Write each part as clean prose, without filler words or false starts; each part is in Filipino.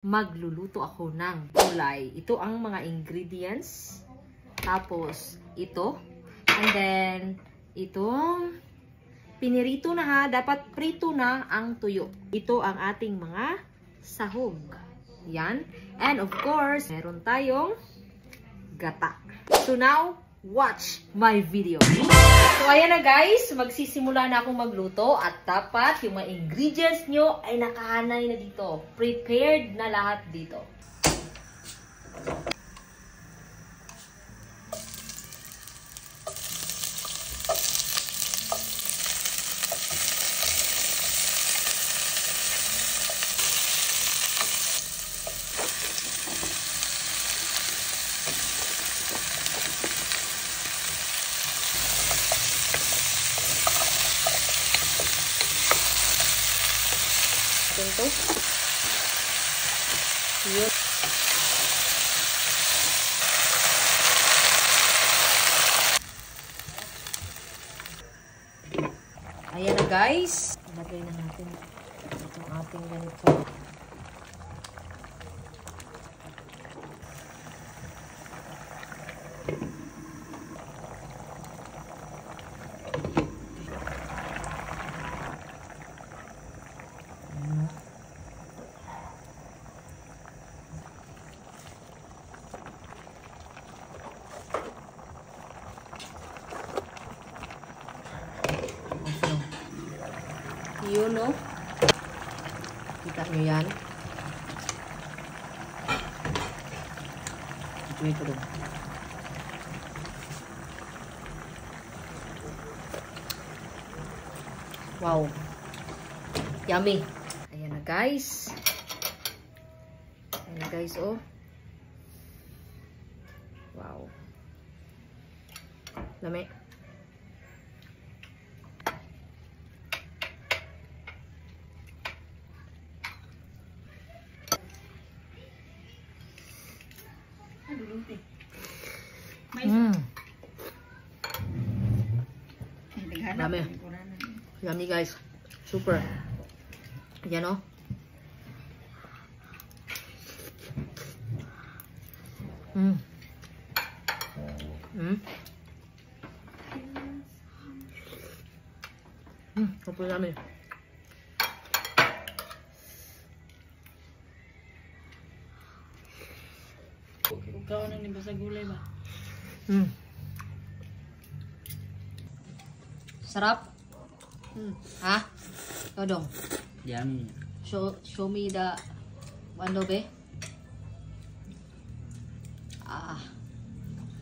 Magluluto ako ng gulay. Ito ang mga ingredients. Tapos, ito. And then, itong pinirito na ha. Dapat prito na ang tuyo. Ito ang ating mga sahog. Yan. And of course, meron tayong gata. So now, watch my video. So ayan na guys, magsisimula na akong magluto at dapat yung mga ingredients nyo ay nakahanay na dito. Prepared na lahat dito. Ito. Yun. Ayan na guys. Ilagay na natin itong ating ganito. Yun, no? Kita nyo yan. Ito dong. Wow. Yummy. Ayan na, guys. Ayan na, guys, oh. Wow. Lami. Dami. Yummy guys. Super. Yan o. Super yummy. Ikaw nang niba sa gulay ba? Sarap. Ha? Ikaw dong. Yummy. Show me the ano be?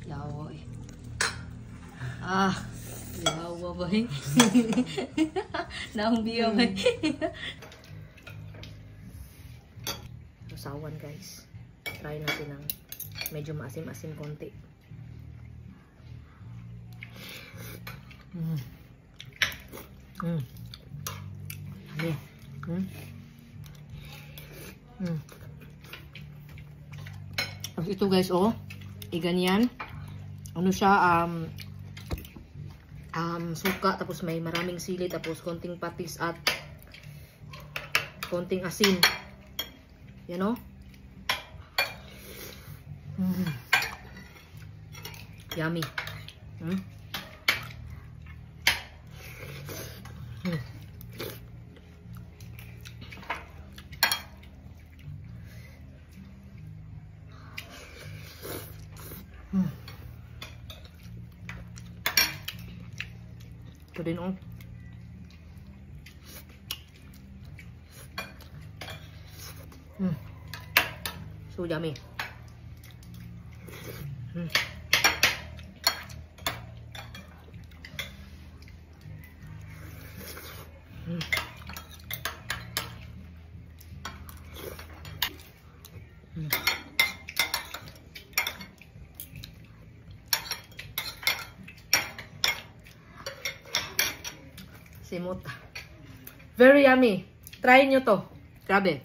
Yawa eh. Yawa ba eh? Naumbiya ba eh? Usawan guys. Try natin ng medyo maasim-asim konti. Ito guys, oh. Ganyan. Ano siya, suka, tapos may maraming sili, tapos konting patis at konting asin. Yan, oh. Yummy. Ito din oh. So yummy. Simot. Very yummy. Try nyo to. Grabe.